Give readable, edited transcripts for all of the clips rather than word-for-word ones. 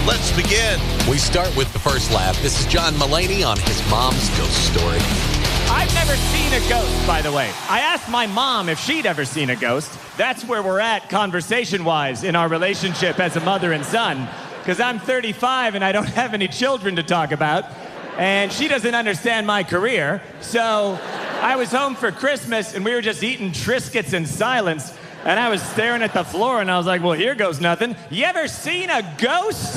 Let's begin. We start with the first laugh. This is John Mulaney on his mom's ghost story. I've never seen a ghost, by the way. I asked my mom if she'd ever seen a ghost. That's where we're at conversation-wise in our relationship as a mother and son. Because I'm 35 and I don't have any children to talk about. And she doesn't understand my career. So I was home for Christmas and we were just eating Triscuits in silence. And I was staring at the floor and I was like, well, here goes nothing. You ever seen a ghost?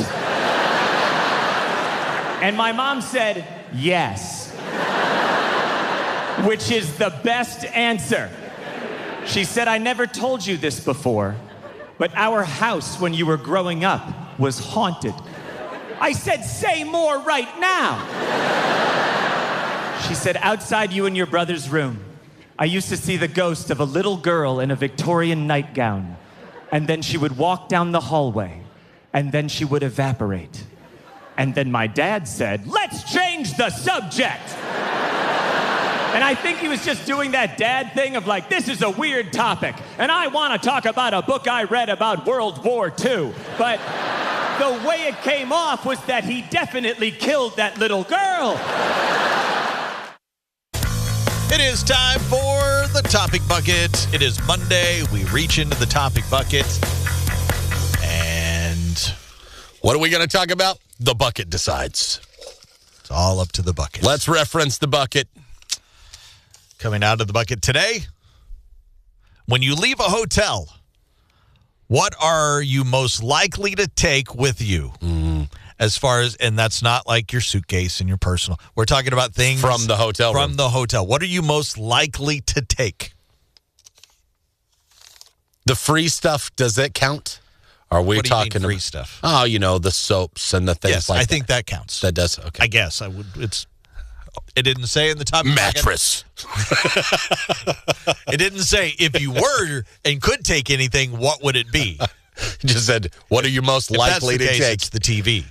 And my mom said, yes. Which is the best answer. She said, I never told you this before, but our house when you were growing up was haunted. I said, say more right now. She said, outside you and your brother's room, I used to see the ghost of a little girl in a Victorian nightgown. And then she would walk down the hallway, and then she would evaporate. And then my dad said, let's change the subject. And I think he was just doing that dad thing of like, this is a weird topic, and I want to talk about a book I read about World War II. But the way it came off was that he definitely killed that little girl. It is time for the topic bucket. It is Monday. We reach into the topic bucket. And what are we going to talk about? The bucket decides. It's all up to the bucket. Let's reference the bucket. Coming out of the bucket today. When you leave a hotel, what are you most likely to take with you? As far as, and that's not like your suitcase and your personal. We're talking about things from the hotel room. From the hotel. What are you most likely to take? The free stuff, does it count? Are we what do talking you mean free stuff? Oh, you know, the soaps and the things yes, like that. I think that counts. That does. Okay. I guess I would. It didn't say in the top mattress. It didn't say if you were and could take anything, what would it be? It just said, what are you most likely to take? It's the TV.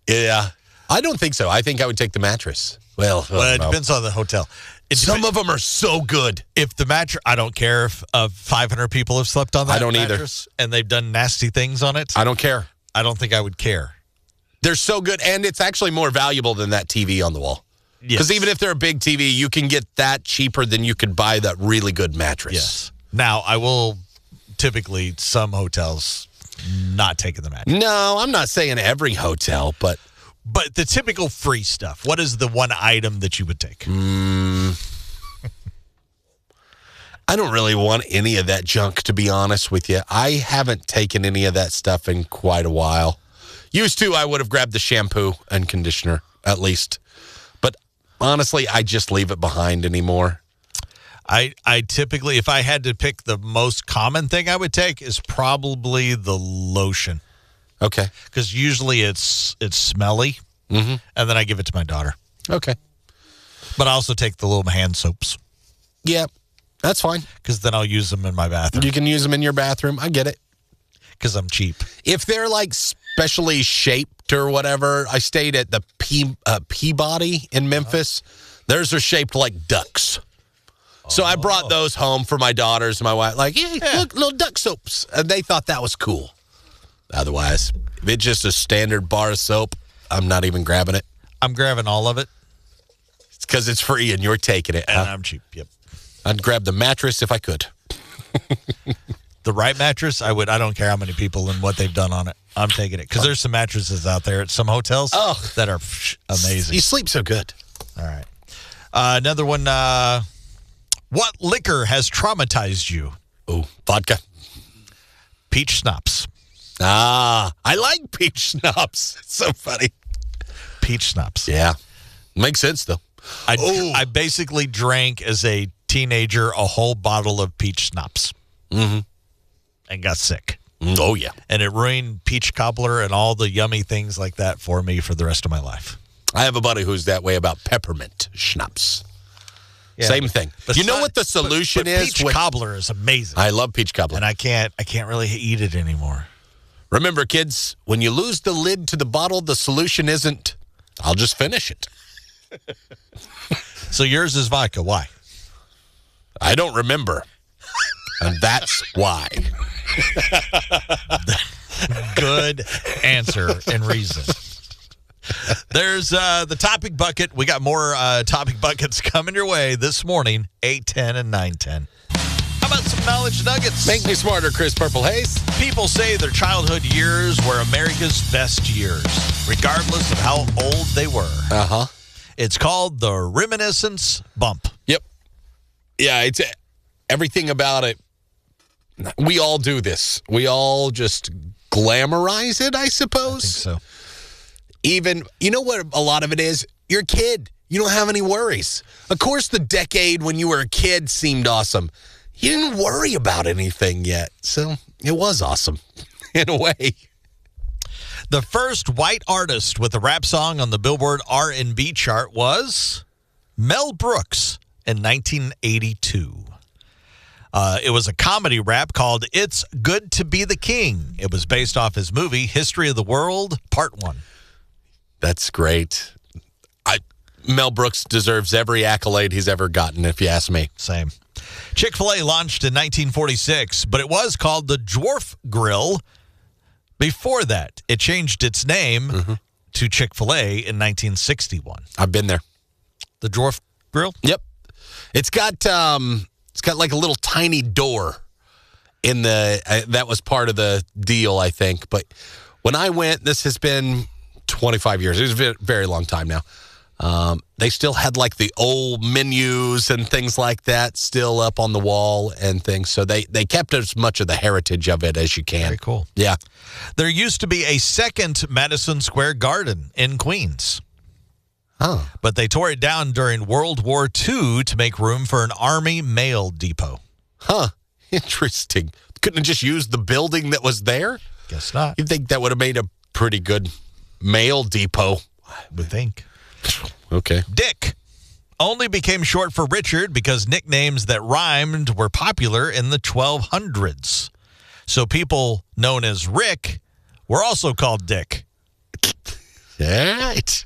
Yeah. I don't think so. I think I would take the mattress. Well, it depends on the hotel. Some of them are so good. If the mattress, I don't care if 500 people have slept on that mattress and they've done nasty things on it. I don't care. I don't think I would care. They're so good, and it's actually more valuable than that TV on the wall. Because even if they're a big TV, you can get that cheaper than you could buy that really good mattress. Yes. Now, I will typically, some hotels, not taking the mattress. No, I'm not saying every hotel, but the typical free stuff. What is the one item that you would take? I don't really want any of that junk, to be honest with you. I haven't taken any of that stuff in quite a while. Used to, I would have grabbed the shampoo and conditioner, at least. But honestly, I just leave it behind anymore. I typically, if I had to pick the most common thing I would take, is probably the lotion. Okay. Because usually it's smelly, and then I give it to my daughter. Okay. But I also take the little hand soaps. Yeah, that's fine. Because then I'll use them in my bathroom. You can use them in your bathroom. I get it. Because I'm cheap. If they're like specially shaped or whatever, I stayed at the Peabody in Memphis. Theirs are shaped like ducks. So I brought those home for my daughters and my wife. Like, hey, look, little duck soaps. And they thought that was cool. Otherwise, if it's just a standard bar of soap, I'm not even grabbing it. I'm grabbing all of it. It's because it's free and you're taking it. And I'm cheap, yep. I'd grab the mattress if I could. The right mattress, I would. I don't care how many people and what they've done on it. I'm taking it. Because there's some mattresses out there at some hotels that are amazing. You sleep so good. All right. Another one. What liquor has traumatized you? Oh, vodka. Peach schnapps. I like peach schnapps. It's so funny. Peach schnapps. Yeah. Makes sense, though. I basically drank as a teenager a whole bottle of peach schnapps. And got sick. Oh, yeah. And it ruined peach cobbler and all the yummy things like that for me for the rest of my life. I have a buddy who's that way about peppermint schnapps. Yeah, Same thing. You know what the solution is? Peach cobbler is amazing. I love peach cobbler. And I can't really eat it anymore. Remember, kids, when you lose the lid to the bottle, the solution isn't, I'll just finish it. So yours is vodka. Why? I don't remember. And that's why. Good answer and reason. There's the topic bucket. We got more topic buckets coming your way this morning, 8:10 and 9:10. How about some knowledge nuggets? Make me smarter, Chris Purple Haze. People say their childhood years were America's best years, regardless of how old they were. Uh-huh. It's called the reminiscence bump. Yep. Yeah, it's everything about it. We all do this. We all just glamorize it, I suppose. I think so. Even, you know what a lot of it is? You're a kid. You don't have any worries. Of course, the decade when you were a kid seemed awesome. You didn't worry about anything yet. So it was awesome in a way. The first white artist with a rap song on the Billboard R&B chart was Mel Brooks in 1982. It was a comedy rap called It's Good to Be the King. It was based off his movie History of the World, Part 1. That's great. Mel Brooks deserves every accolade he's ever gotten, if you ask me. Same. Chick-fil-A launched in 1946, but it was called the Dwarf Grill. Before that, it changed its name to Chick-fil-A in 1961. I've been there. The Dwarf Grill? Yep. It's got like a little tiny door in the that was part of the deal, I think. But when I went, this has been 25 years. It was a very long time now. They still had like the old menus and things like that still up on the wall and things. So they kept as much of the heritage of it as you can. Very cool. Yeah. There used to be a second Madison Square Garden in Queens. Oh. But they tore it down during World War II to make room for an Army mail depot. Huh. Interesting. Couldn't have just used the building that was there? Guess not. You'd think that would have made a pretty good mail depot. I would think. Okay. Dick only became short for Richard because nicknames that rhymed were popular in the 1200s. So people known as Rick were also called Dick. Right.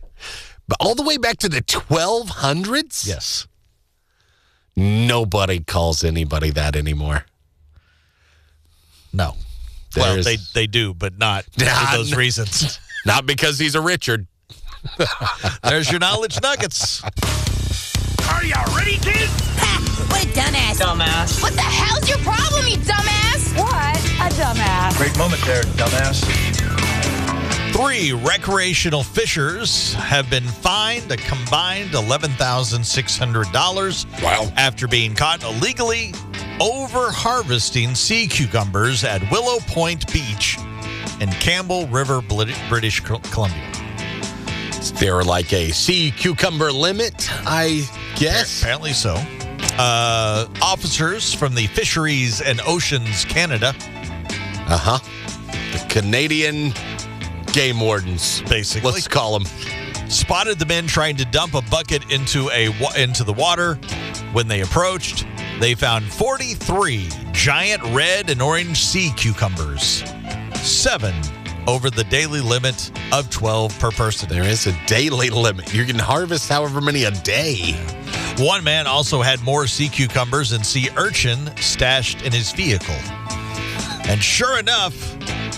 But all the way back to the 1200s? Yes. Nobody calls anybody that anymore. No. Well, they do, but not for those reasons. Not because he's a Richard. There's your knowledge nuggets. Are you ready, kids? Ha! What a dumbass. Dumbass. What the hell's your problem, you dumbass? What a dumbass. Great moment there, dumbass. 3 recreational fishers have been fined a combined $11,600 Wow. after being caught illegally over-harvesting sea cucumbers at Willow Point Beach in Campbell River, British Columbia. There were like a sea cucumber limit, I guess. Apparently so. Officers from the Fisheries and Oceans Canada. Uh-huh. The Canadian game wardens, Basically. let's call them. Spotted the men trying to dump a bucket into the water. When they approached, they found 43 giant red and orange sea cucumbers. 7 over the daily limit of 12 per person. There is a daily limit. You can harvest however many a day. One man also had more sea cucumbers and sea urchin stashed in his vehicle. And sure enough,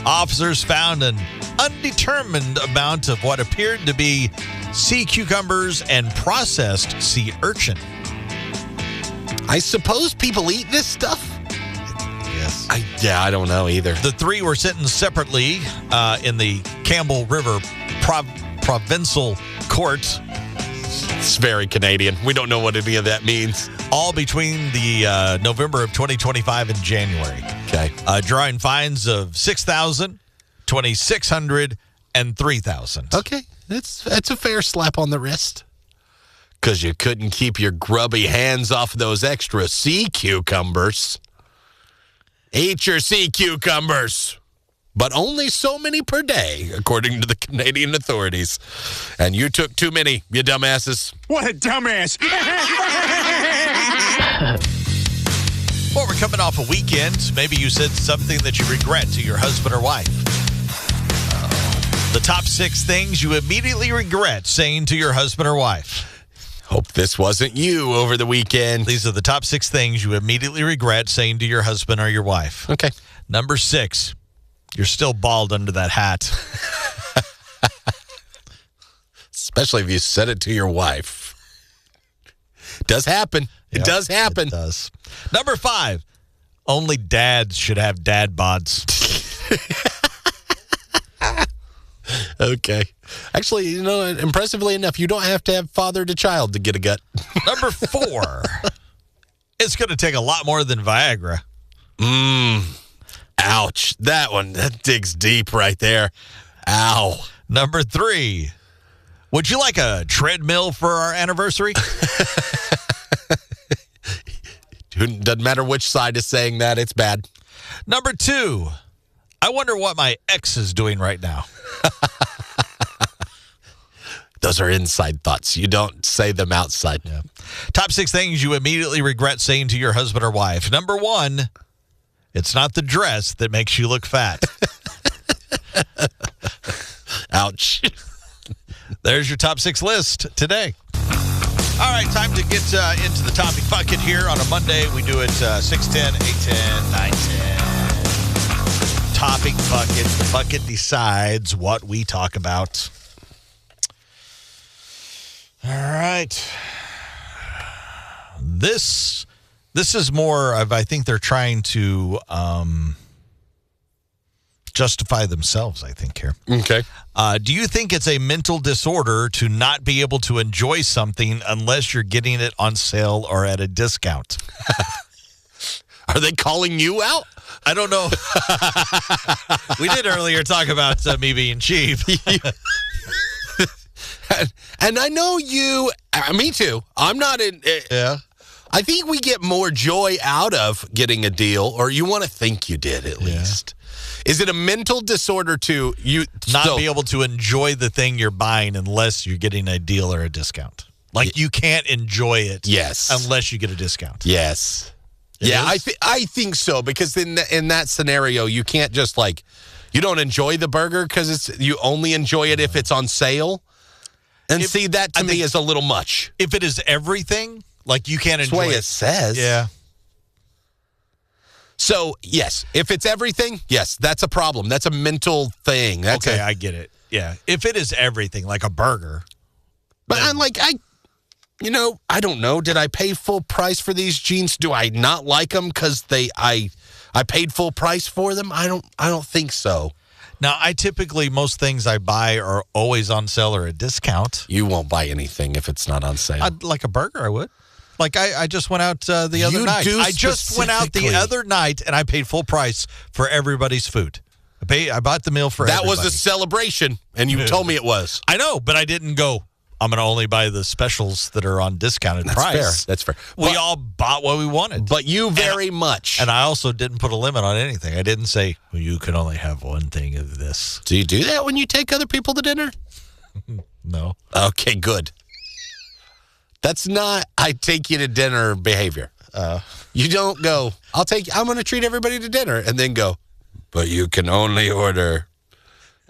officers found an undetermined amount of what appeared to be sea cucumbers and processed sea urchin. I suppose people eat this stuff? Yes. I don't know either. The 3 were sentenced separately in the Campbell River Provincial Court. It's very Canadian. We don't know what any of that means. All between the November of 2025 and January. Okay. Drawing fines of $6,000, $2,600, and $3,000. Okay. That's a fair slap on the wrist. Because you couldn't keep your grubby hands off those extra sea cucumbers. Eat your sea cucumbers. But only so many per day, according to the Canadian authorities. And you took too many, you dumbasses. What a dumbass. Well, we're coming off a weekend. Maybe you said something that you regret to your husband or wife. The top 6 things you immediately regret saying to your husband or wife. Hope this wasn't you over the weekend. These are the top 6 things you immediately regret saying to your husband or your wife. Okay. Number 6, You're still bald under that hat. Especially if you said it to your wife. Does happen. It does happen. It does. Number 5. Only dads should have dad bods. Okay. Actually, impressively enough, you don't have to have father to child to get a gut. Number 4. It's going to take a lot more than Viagra. Ouch. That digs deep right there. Ow. Number 3. Would you like a treadmill for our anniversary? Doesn't matter which side is saying that. It's bad. Number 2. I wonder what my ex is doing right now. Those are inside thoughts. You don't say them outside. Yeah. Top 6 things you immediately regret saying to your husband or wife. Number 1, it's not the dress that makes you look fat. Ouch. There's your top 6 list today. All right, time to get into the topic bucket here on a Monday. We do it 6:10, 8:10, 9:10. Topic bucket. The bucket decides what we talk about. All right. This is more of, I think they're trying to justify themselves, I think, here. Okay. Do you think it's a mental disorder to not be able to enjoy something unless you're getting it on sale or at a discount? Are they calling you out? I don't know. We did earlier talk about me being cheap. And I know you, me too. I'm not in. Yeah. I think we get more joy out of getting a deal, or you want to think you did at least. Is it a mental disorder to you not be able to enjoy the thing you're buying unless you're getting a deal or a discount? Like you can't enjoy it unless you get a discount. Yes. It I is? think so, because in that scenario, you can't just you don't enjoy the burger because you only enjoy it if it's on sale. And see, that to me is a little much. If it is everything, you can't enjoy the way it. It says. Yeah. So, yes, if it's everything, yes, that's a problem. That's a mental thing. I get it. Yeah. If it is everything, like a burger. But I'm I don't know. Did I pay full price for these jeans? Do I not like them because I paid full price for them? I don't think so. Now, I typically, most things I buy are always on sale or a discount. You won't buy anything if it's not on sale. Like a burger, I would. I just went out the other night. I just went out the other night, and I paid full price for everybody's food. I bought the meal for everybody. That was a celebration, and you told me it was. I know, but I didn't go, I'm going to only buy the specials that are on discounted price. That's fair. We all bought what we wanted. But you very much. And I also didn't put a limit on anything. I didn't say, well, you can only have one thing of this. Do you do that when you take other people to dinner? No. Okay, good. That's not I take you to dinner behavior. You don't go, I'm going to treat everybody to dinner, and then go, but you can only order.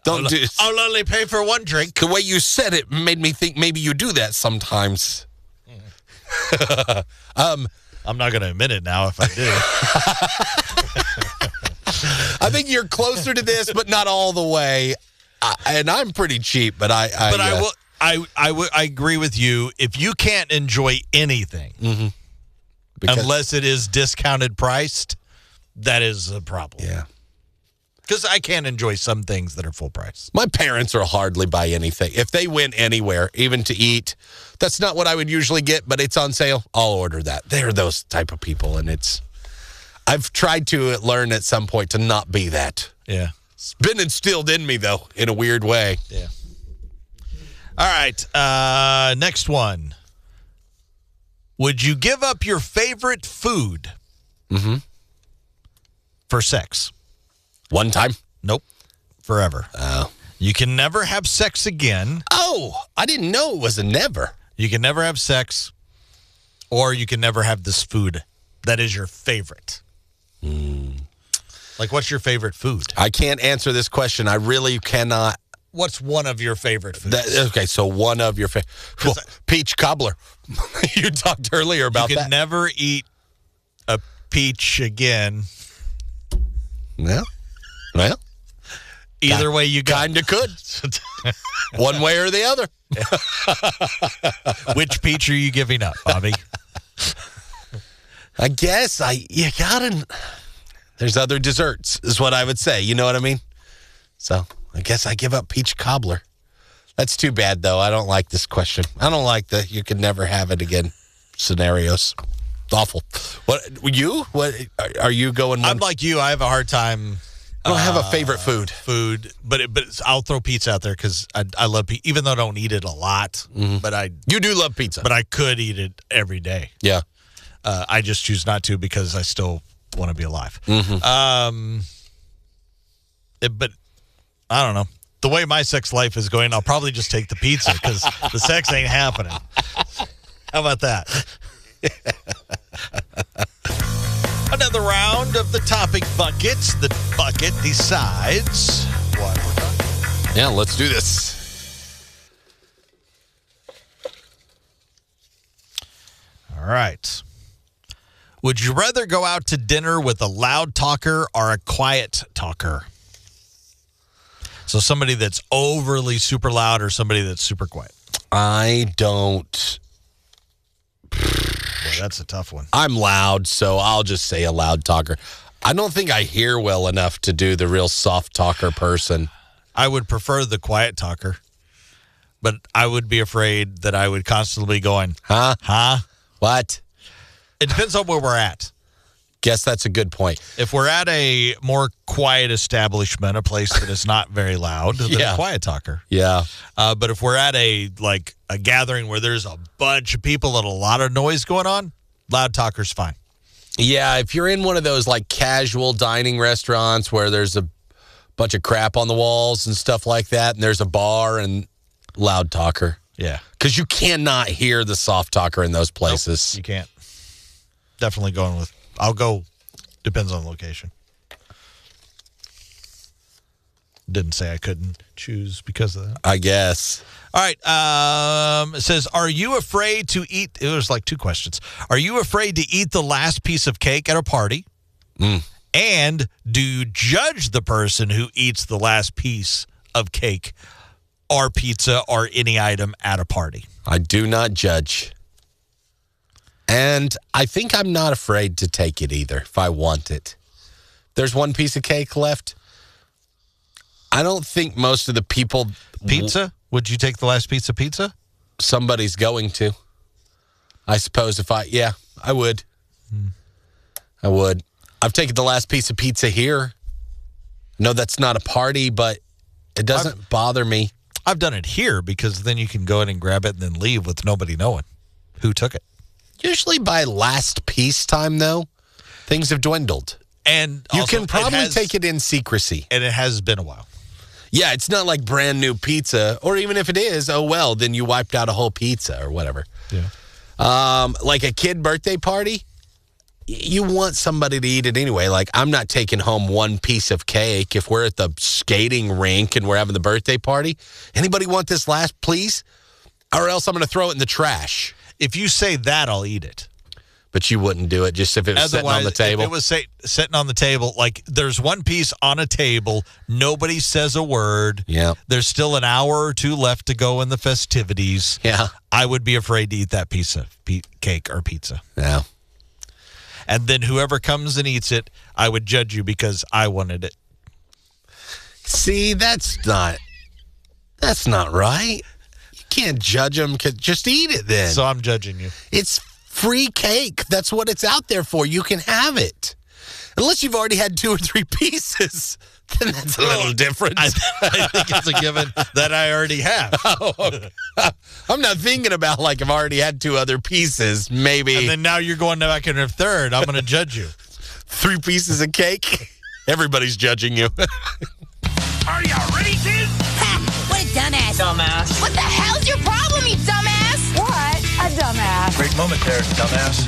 I'll only pay for one drink. The way you said it made me think maybe you do that sometimes. I'm not going to admit it now if I do. I think you're closer to this, but not all the way. And I'm pretty cheap, but I agree with you. If you can't enjoy anything unless it is discounted priced, that is a problem. Yeah. Because I can't enjoy some things that are full price. My parents are hardly buy anything. If they went anywhere, even to eat, that's not what I would usually get, but it's on sale, I'll order that. They're those type of people, and I've tried to learn at some point to not be that. Yeah. It's been instilled in me, though, in a weird way. Yeah. All right. Next one. Would you give up your favorite food for sex? One time? Nope. Forever. Oh. You can never have sex again. Oh, I didn't know it was a never. You can never have sex, or you can never have this food that is your favorite. Like, what's your favorite food? I can't answer this question. I really cannot. What's one of your favorite foods? Okay, so one of your favorite. Well, peach cobbler. You talked earlier about that. You can never eat a peach again. Well, Either way you go. Kinda could. One way or the other. Which peach are you giving up, Bobby? I guess you gotta. There's other desserts, is what I would say. You know what I mean? So I guess I give up peach cobbler. That's too bad, though. I don't like this question. I don't like the you can never have it again scenarios. Awful. What are you going? I'm like you. I have a hard time. I don't have a favorite food. But I'll throw pizza out there because I love pizza, even though I don't eat it a lot. But you do love pizza. But I could eat it every day. Yeah. I just choose not to because I still want to be alive. Mm-hmm. But I don't know. The way my sex life is going, I'll probably just take the pizza because the sex ain't happening. How about that? Another round of the topic buckets. The bucket decides what we're talking. Yeah, let's do this. All right. Would you rather go out to dinner with a loud talker or a quiet talker? So somebody that's overly super loud or somebody that's super quiet? I don't. Boy, that's a tough one. I'm loud, so I'll just say a loud talker. I don't think I hear well enough to do the real soft talker person. I would prefer the quiet talker, but I would be afraid that I would constantly be going, Huh? What? It depends on where we're at. Guess that's a good point. If we're at a more quiet establishment, a place that is not very loud, then a quiet talker. Yeah. But if we're at a gathering where there's a bunch of people and a lot of noise going on, loud talker's fine. Yeah, if you're in one of those like casual dining restaurants where there's a bunch of crap on the walls and stuff like that, and there's a bar and loud talker. Yeah. Because you cannot hear the soft talker in those places. Nope, you can't. Definitely going with, I'll go, depends on the location. Didn't say I couldn't choose because of that. I guess. All right. It says, are you afraid to eat? It was like two questions. Are you afraid to eat the last piece of cake at a party? And do you judge the person who eats the last piece of cake or pizza or any item at a party? I do not judge. And I think I'm not afraid to take it either if I want it. There's one piece of cake left. I don't think most of the people... Pizza? Would you take the last piece of pizza? Somebody's going to. I suppose if I... Yeah, I would. I would. I've taken the last piece of pizza here. No, that's not a party, but it doesn't bother me. I've done it here because then you can go in and grab it and then leave with nobody knowing who took it. Usually by last piece time, though, things have dwindled. And you also, can probably take it in secrecy. And it has been a while. Yeah, it's not like brand new pizza. Or even if it is, oh, well, then you wiped out a whole pizza or whatever. Yeah. Like a kid birthday party, you want somebody to eat it anyway. Like, I'm not taking home one piece of cake. If we're at the skating rink and we're having the birthday party, anybody want this last, please? Or else I'm going to throw it in the trash. If you say that, I'll eat it. But you wouldn't do it just if it was sitting on the table? If it was sitting on the table, like there's one piece on a table, nobody says a word. Yeah. There's still an hour or two left to go in the festivities. Yeah. I would be afraid to eat that piece of cake or pizza. Yeah. And then whoever comes and eats it, I would judge you because I wanted it. See, that's not right. You can't judge them. Just eat it then. So I'm judging you. It's free cake. That's what it's out there for. You can have it. Unless you've already had 2 or 3 pieces, then that's a little different. I think it's a given that I already have. I'm not thinking about like I've already had 2 other pieces, maybe. And then now you're going back in a third. I'm going to judge you. 3 pieces of cake? Everybody's judging you. Are you ready, kids? Ha! What a dumbass. Dumbass. What the hell's your problem, you dumbass? What a dumbass. Great moment there, dumbass.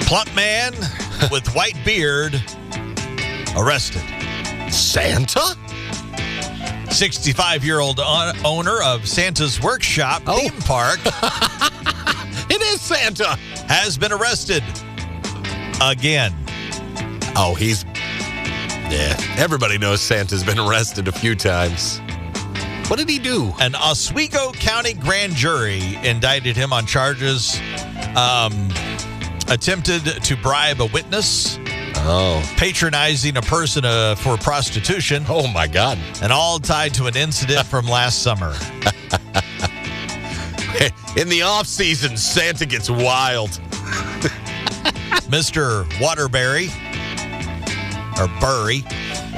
Plump man with white beard arrested. Santa? 65-year-old owner of Santa's Workshop theme park It is Santa. has been arrested again. Oh, Yeah, everybody knows Santa's been arrested a few times. What did he do? An Oswego County grand jury indicted him on charges attempted to bribe a witness, patronizing a person for prostitution. Oh, my God. And all tied to an incident from last summer. In the off-season, Santa gets wild. Mr. Waterbury, or Burry,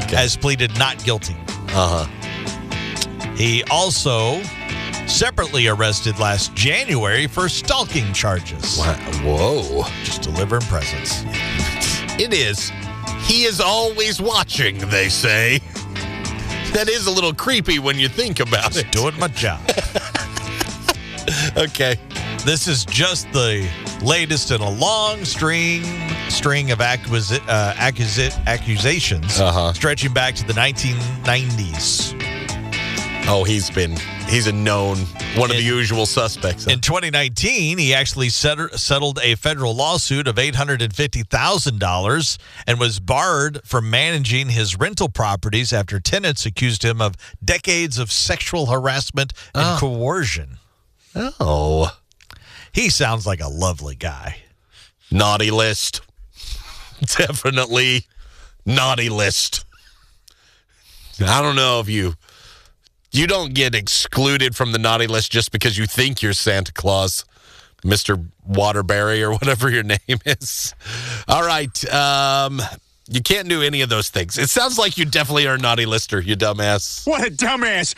has pleaded not guilty. He also separately arrested last January for stalking charges. Whoa. Just delivering presents. It is. He is always watching, they say. That is a little creepy when you think about it. Doing my job. Okay. This is just the latest in a long string of accusations stretching back to the 1990s. Oh, he's a known one of the usual suspects. In 2019, he actually settled a federal lawsuit of $850,000 and was barred from managing his rental properties after tenants accused him of decades of sexual harassment and coercion. Oh. He sounds like a lovely guy. Naughty list. Definitely naughty list. I don't know if you don't get excluded from the naughty list just because you think you're Santa Claus, Mr. Waterbury or whatever your name is. All right. You can't do any of those things. It sounds like you definitely are a naughty lister, you dumbass. What a dumbass.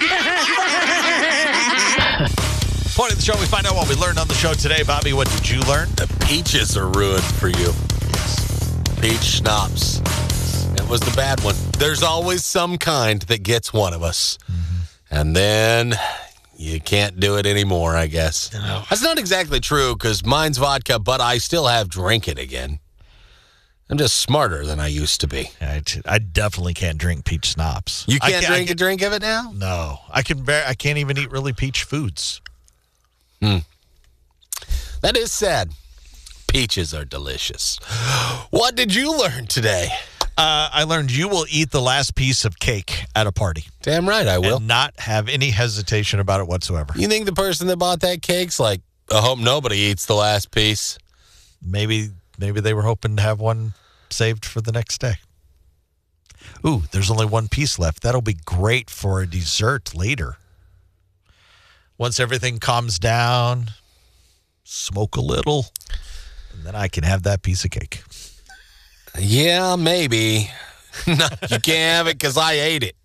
Point of the show, we find out what we learned on the show today. Bobby, what did you learn? The peaches are ruined for you. Yes. Peach schnapps. It was the bad one. There's always some kind that gets one of us. And then you can't do it anymore, I guess. No. That's not exactly true because mine's vodka, but I still have drink it again. I'm just smarter than I used to be. I definitely can't drink peach schnapps. You can't drink a drink of it now? No. I can't even eat really peach foods. That is sad. Peaches are delicious. What did you learn today? I learned you will eat the last piece of cake at a party. Damn right I will. And not have any hesitation about it whatsoever. You think the person that bought that cake's like, I hope nobody eats the last piece? Maybe they were hoping to have one saved for the next day. Ooh, there's only one piece left. That'll be great for a dessert later. Once everything calms down, smoke a little, and then I can have that piece of cake. Yeah, maybe. No, you can't have it because I ate it.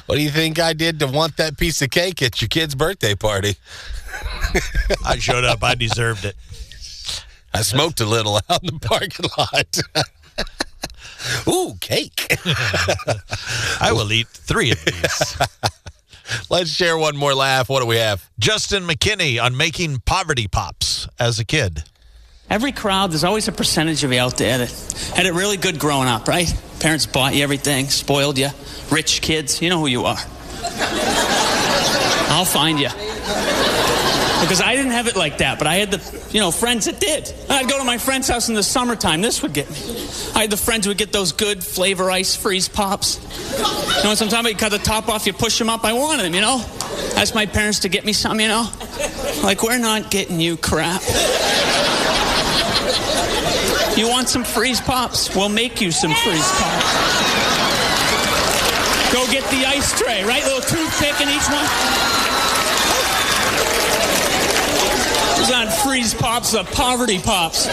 What do you think I did to want that piece of cake at your kid's birthday party? I showed up. I deserved it. I smoked a little out in the parking lot. Ooh, cake. I will eat 3 of these. Let's share one more laugh. What do we have? Juston McKinney on making poverty pops as a kid. Every crowd, there's always a percentage of you out there that had it really good growing up, right? Parents bought you everything, spoiled you. Rich kids, you know who you are. I'll find you. Because I didn't have it like that, but I had the, friends that did. I'd go to my friend's house in the summertime. This would get me. I had the friends who would get those good flavor ice freeze pops. You know what I'm talking about? You cut the top off, you push them up. I wanted them, Ask my parents to get me some, Like, we're not getting you crap. You want some freeze pops? We'll make you some freeze pops. Go get the ice tray, right? Little toothpick in each one. Those aren't freeze pops, the poverty pops.